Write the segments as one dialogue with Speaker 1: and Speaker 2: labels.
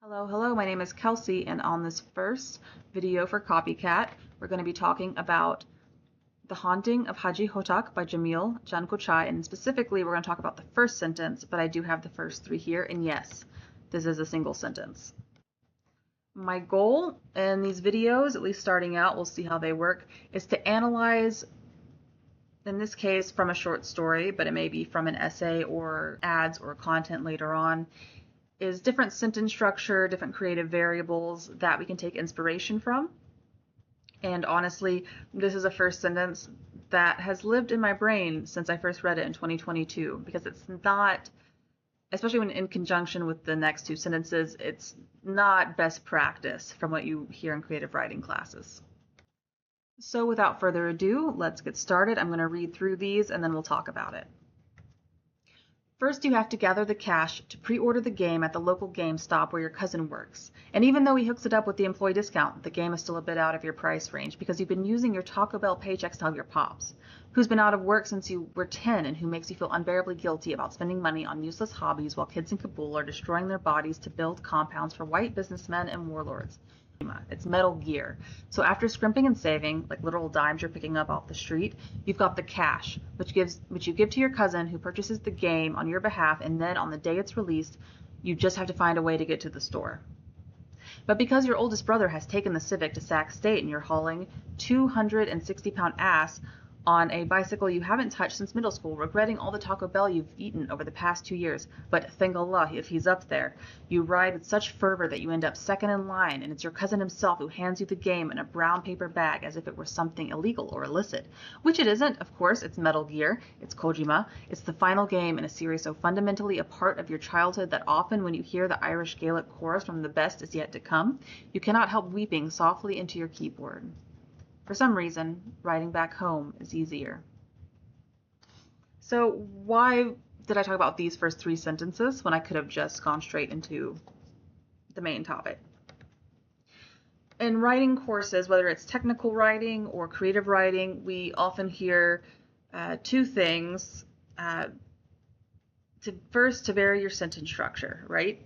Speaker 1: Hello, my name is Kelsey, and on this first video for Copycat, we're going to be talking about The Haunting of Hajji Hotak by Jamil Jan Kochai, and specifically we're going to talk about the first sentence, but I do have the first three here, and yes, this is a single sentence. My goal in these videos, at least starting out, we'll see how they work, is to analyze, in this case, from a short story, but it may be from an essay or ads or content later on, is different sentence structure, different creative variables that we can take inspiration from. And honestly, this is a first sentence that has lived in my brain since I first read it in 2022, because it's not, especially when in conjunction with the next two sentences, it's not best practice from what you hear in creative writing classes. So without further ado, let's get started. I'm going to read through these and then we'll talk about it. First, you have to gather the cash to pre-order the game at the local GameStop where your cousin works. And even though he hooks it up with the employee discount, the game is still a bit out of your price range because you've been using your Taco Bell paychecks to help your pops, who's been out of work since you were 10 and who makes you feel unbearably guilty about spending money on useless hobbies while kids in Kabul are destroying their bodies to build compounds for white businessmen and warlords. It's Metal Gear. So after scrimping and saving, like literal dimes you're picking up off the street, you've got the cash, which you give to your cousin who purchases the game on your behalf, and then on the day it's released, you just have to find a way to get to the store. But because your oldest brother has taken the Civic to Sac State and you're hauling 260-pound ass on a bicycle you haven't touched since middle school, regretting all the Taco Bell you've eaten over the past 2 years, but thank Allah if he's up there. You ride with such fervor that you end up second in line, and it's your cousin himself who hands you the game in a brown paper bag as if it were something illegal or illicit. Which it isn't, of course. It's Metal Gear, it's Kojima, it's the final game in a series so fundamentally a part of your childhood that often when you hear the Irish Gaelic chorus from The Best Is Yet to Come, you cannot help weeping softly into your keyboard. For some reason, writing back home is easier. So why did I talk about these first three sentences when I could have just gone straight into the main topic? In writing courses, whether it's technical writing or creative writing, we often hear two things. First, to vary your sentence structure, right?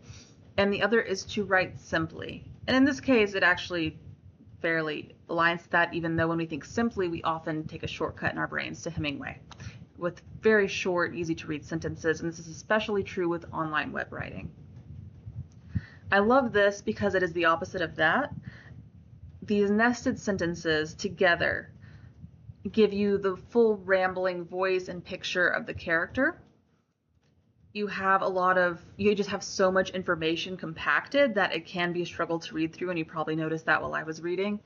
Speaker 1: And the other is to write simply. And in this case, it actually fairly aligns to that, even though when we think simply, we often take a shortcut in our brains to Hemingway with very short, easy to read sentences, and this is especially true with online web writing. I love this because it is the opposite of that. These nested sentences together give you the full rambling voice and picture of the character. You just have so much information compacted that it can be a struggle to read through, and you probably noticed that while I was reading.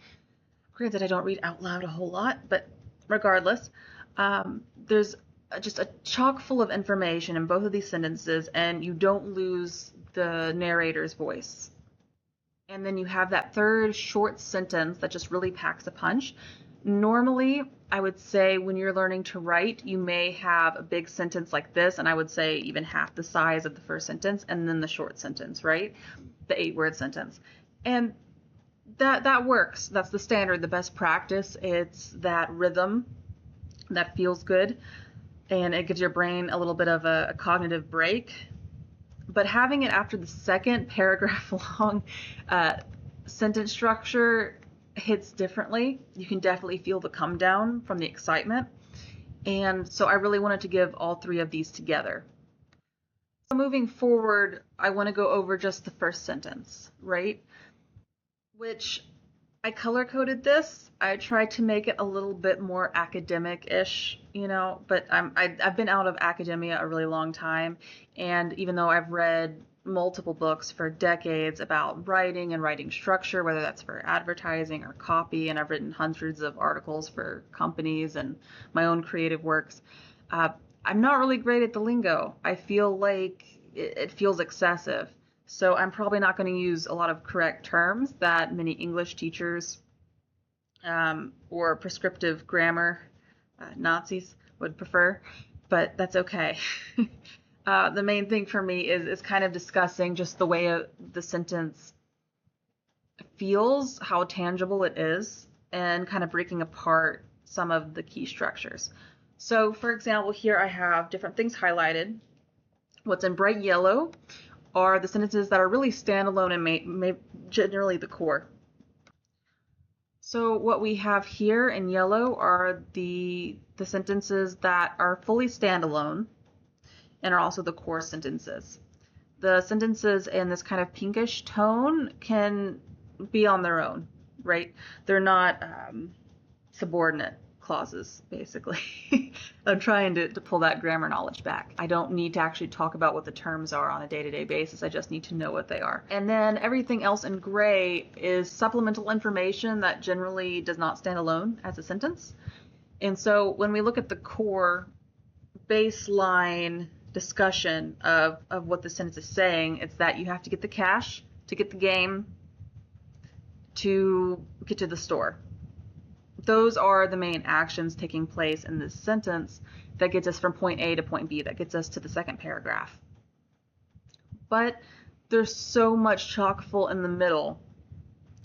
Speaker 1: Granted, I don't read out loud a whole lot, but regardless, there's just a chock full of information in both of these sentences, and you don't lose the narrator's voice. And then you have that third short sentence that just really packs a punch. Normally, I would say when you're learning to write, you may have a big sentence like this, and I would say even half the size of the first sentence, and then the short sentence, right? The 8-word sentence. And that works. That's the standard, the best practice. It's that rhythm that feels good, and it gives your brain a little bit of a cognitive break. But having it after the second paragraph long sentence structure hits differently. You can definitely feel the come down from the excitement. And so I really wanted to give all three of these together. So moving forward, I want to go over just the first sentence, right? Which I color coded this. I tried to make it a little bit more academic-ish, but I've been out of academia a really long time. And even though I've read multiple books for decades about writing and writing structure, whether that's for advertising or copy, and I've written hundreds of articles for companies and my own creative works. I'm not really great at the lingo. I feel like it feels excessive. So I'm probably not going to use a lot of correct terms that many English teachers or prescriptive grammar Nazis would prefer, but that's okay. The main thing for me is kind of discussing just the way the sentence feels, how tangible it is, and kind of breaking apart some of the key structures. So for example, here I have different things highlighted. What's in bright yellow are the sentences that are really standalone and may generally the core. So what we have here in yellow are the sentences that are fully standalone and are also the core sentences. The sentences in this kind of pinkish tone can be on their own, right? They're not subordinate clauses, basically. I'm trying to pull that grammar knowledge back. I don't need to actually talk about what the terms are on a day-to-day basis. I just need to know what they are. And then everything else in gray is supplemental information that generally does not stand alone as a sentence. And so when we look at the core baseline discussion of what the sentence is saying, it's that you have to get the cash to get the game to get to the store. Those are the main actions taking place in this sentence that gets us from point A to point B, that gets us to the second paragraph. But there's so much chock full in the middle,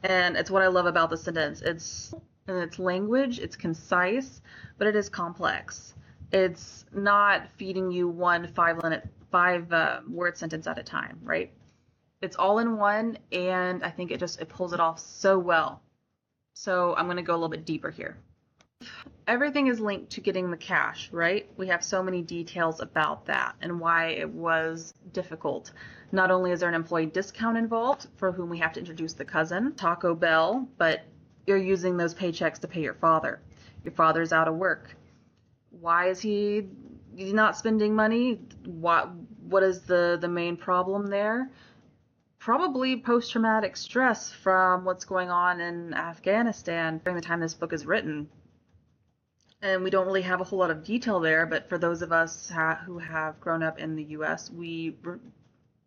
Speaker 1: and it's what I love about the sentence. It's in its language, it's concise, but it is complex. It's not feeding you one five-word sentence at a time, right? It's all in one, and I think it pulls it off so well. So I'm going to go a little bit deeper here. Everything is linked to getting the cash, right? We have so many details about that and why it was difficult. Not only is there an employee discount involved for whom we have to introduce the cousin, Taco Bell, but you're using those paychecks to pay your father. Your father's out of work. Why is he not spending money? What is the main problem there? Probably post-traumatic stress from what's going on in Afghanistan during the time this book is written. And we don't really have a whole lot of detail there, but for those of us who have grown up in the U.S., we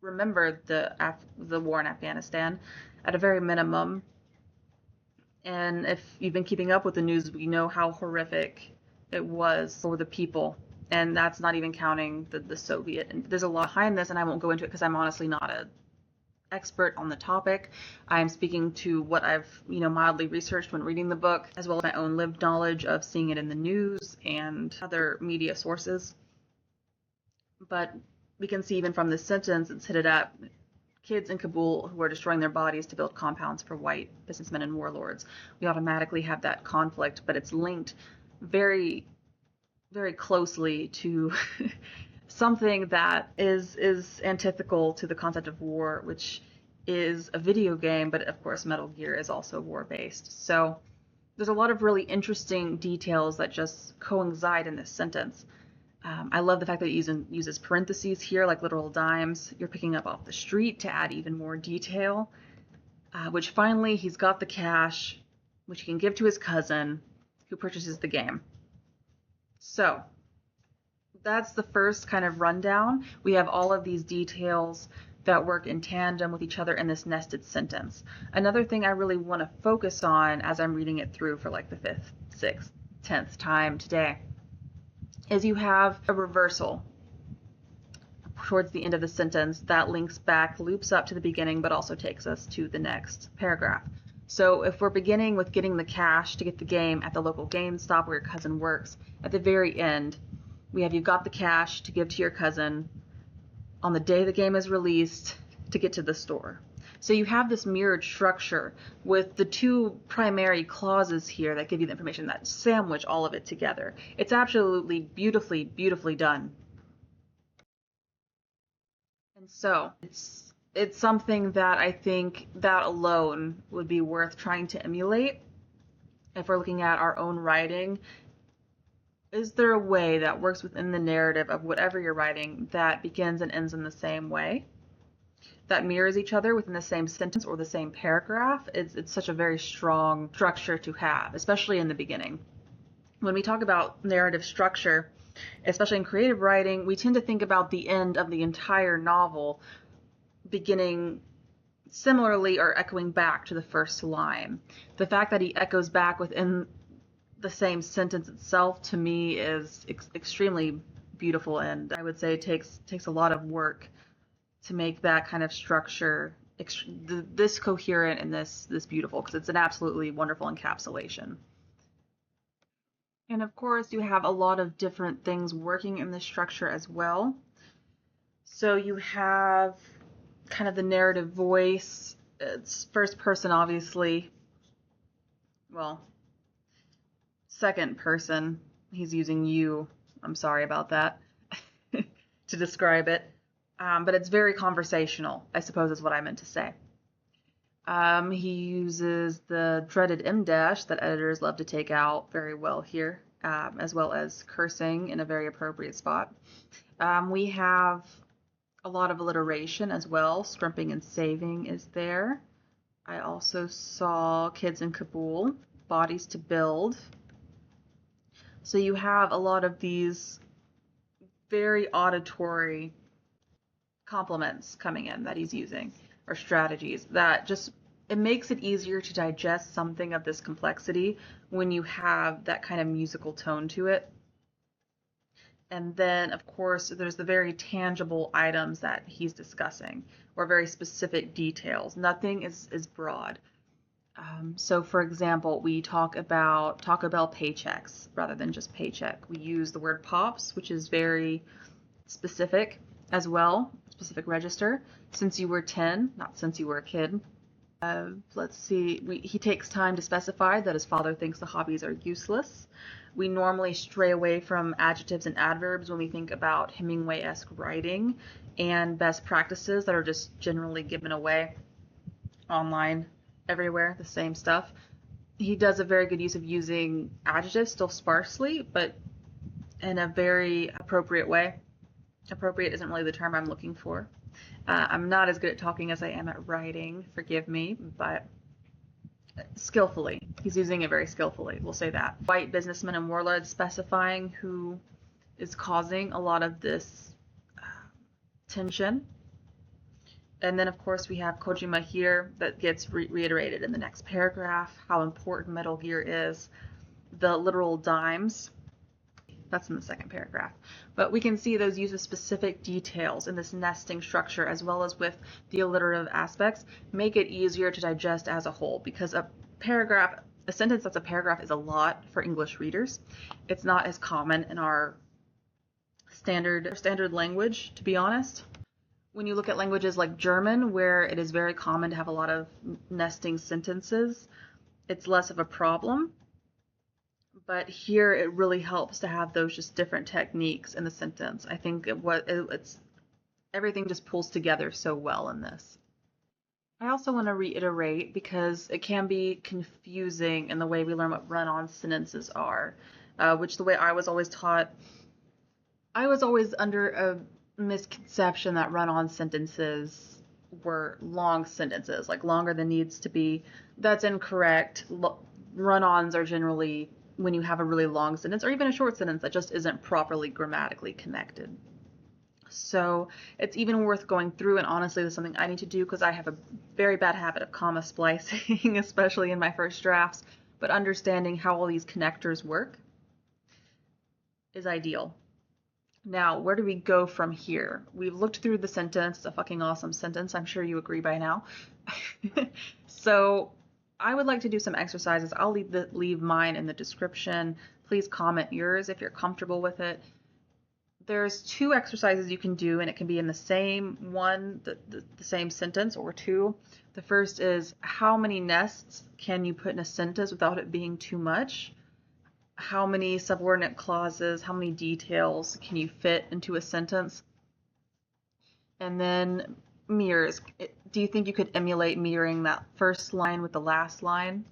Speaker 1: remember the war in Afghanistan at a very minimum. And if you've been keeping up with the news, we know how horrific it was for the people. And that's not even counting the Soviet. And there's a lot behind this, and I won't go into it because I'm honestly not an expert on the topic. I'm speaking to what I've mildly researched when reading the book, as well as my own lived knowledge of seeing it in the news and other media sources. But we can see even from this sentence, it's hit it up. Kids in Kabul who are destroying their bodies to build compounds for white businessmen and warlords. We automatically have that conflict, but it's linked very, very closely to something that is antithetical to the concept of war, which is a video game, but of course Metal Gear is also war-based. So there's a lot of really interesting details that just coincide in this sentence. I love the fact that it uses parentheses here, like literal dimes you're picking up off the street to add even more detail, which finally he's got the cash, which he can give to his cousin, who purchases the game. So that's the first kind of rundown. We have all of these details that work in tandem with each other in this nested sentence. Another thing I really want to focus on as I'm reading it through for like the 5th, 6th, 10th time today is you have a reversal towards the end of the sentence that links back, loops up to the beginning, but also takes us to the next paragraph. So if we're beginning with getting the cash to get the game at the local GameStop where your cousin works, at the very end, we have you've got the cash to give to your cousin on the day the game is released to get to the store. So you have this mirrored structure with the two primary clauses here that give you the information that sandwich all of it together. It's absolutely beautifully, beautifully done. And so it's something that I think that alone would be worth trying to emulate if we're looking at our own writing. Is there a way that works within the narrative of whatever you're writing that begins and ends in the same way, that mirrors each other within the same sentence or the same paragraph? It's such a very strong structure to have, especially in the beginning. When we talk about narrative structure, especially in creative writing, we tend to think about the end of the entire novel beginning similarly or echoing back to the first line. The fact that he echoes back within the same sentence itself, to me, is extremely beautiful, and I would say takes a lot of work to make that kind of structure this coherent and this beautiful, because it's an absolutely wonderful encapsulation. And of course, you have a lot of different things working in this structure as well. So you have kind of the narrative voice. It's first person, obviously. Well, second person. He's using you. I'm sorry about that to describe it. But it's very conversational, I suppose is what I meant to say. He uses the dreaded M dash that editors love to take out very well here, as well as cursing in a very appropriate spot. We have a lot of alliteration as well. Scrimping and saving is there. I also saw kids in Kabul, bodies to build. So you have a lot of these very auditory compliments coming in that he's using, or strategies that just, it makes it easier to digest something of this complexity when you have that kind of musical tone to it. And then, of course, there's the very tangible items that he's discussing, or very specific details. Nothing is broad. So, for example, we talk about Taco Bell paychecks rather than just paycheck. We use the word pops, which is very specific as well, specific register. Since you were 10, not since you were a kid. Let's see, he takes time to specify that his father thinks the hobbies are useless. We normally stray away from adjectives and adverbs when we think about Hemingway-esque writing and best practices that are just generally given away online everywhere, the same stuff. He does a very good use of using adjectives, still sparsely, but in a very appropriate way. Appropriate isn't really the term I'm looking for. I'm not as good at talking as I am at writing, forgive me, but skillfully. He's using it very skillfully, we'll say that. White businessmen and warlords, specifying who is causing a lot of this tension. And then, of course, we have Kojima here that gets reiterated in the next paragraph, how important Metal Gear is. The literal dimes. That's in the second paragraph. But we can see those use of specific details in this nesting structure, as well as with the alliterative aspects, make it easier to digest as a whole, because a sentence that's a paragraph is a lot for English readers. It's not as common in our standard language, to be honest. When you look at languages like German, where it is very common to have a lot of nesting sentences, it's less of a problem. But here it really helps to have those just different techniques in the sentence. I think everything just pulls together so well in this. I also want to reiterate, because it can be confusing in the way we learn what run-on sentences are, which the way I was always taught, I was always under a misconception that run-on sentences were long sentences, like longer than needs to be. That's incorrect. Run-ons are generally when you have a really long sentence or even a short sentence that just isn't properly grammatically connected. So it's even worth going through, and honestly, this is something I need to do because I have a very bad habit of comma splicing, especially in my first drafts, but understanding how all these connectors work is ideal. Now, where do we go from here? We've looked through the sentence. It's a fucking awesome sentence. I'm sure you agree by now. So I would like to do some exercises. I'll leave mine in the description. Please comment yours if you're comfortable with it. There's 2 exercises you can do, and it can be in the same one, the same sentence, or 2. The first is, how many nests can you put in a sentence without it being too much? How many subordinate clauses, how many details can you fit into a sentence? And then mirrors. Do you think you could emulate mirroring that first line with the last line?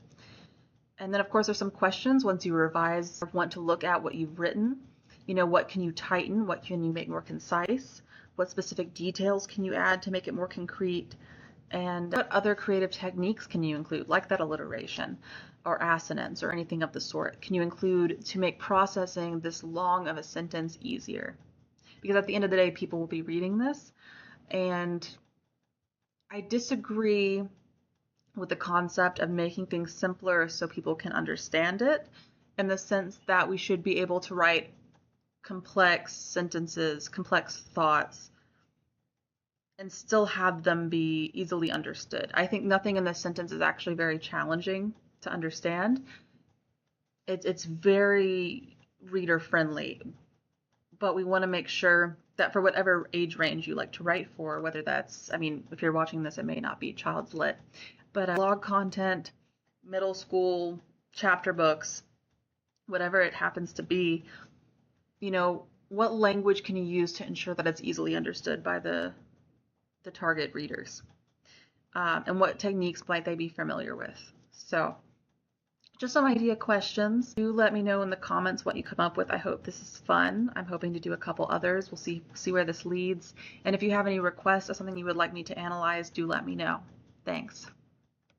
Speaker 1: And then, of course, there's some questions once you revise or want to look at what you've written. You know, what can you tighten? What can you make more concise? What specific details can you add to make it more concrete? And what other creative techniques can you include, like that alliteration or assonance or anything of the sort, can you include to make processing this long of a sentence easier? Because at the end of the day, people will be reading this, and I disagree with the concept of making things simpler so people can understand it, in the sense that we should be able to write complex sentences, complex thoughts, and still have them be easily understood. I think nothing in this sentence is actually very challenging to understand. It's very reader friendly, but we want to make sure that for whatever age range you like to write for, whether that's, I mean, if you're watching this, it may not be child's lit, but blog content, middle school, chapter books, whatever it happens to be, you know, what language can you use to ensure that it's easily understood by the target readers? And what techniques might they be familiar with? So just some idea questions. Do let me know in the comments what you come up with. I hope this is fun. I'm hoping to do a couple others. We'll see where this leads. And if you have any requests or something you would like me to analyze, do let me know. Thanks.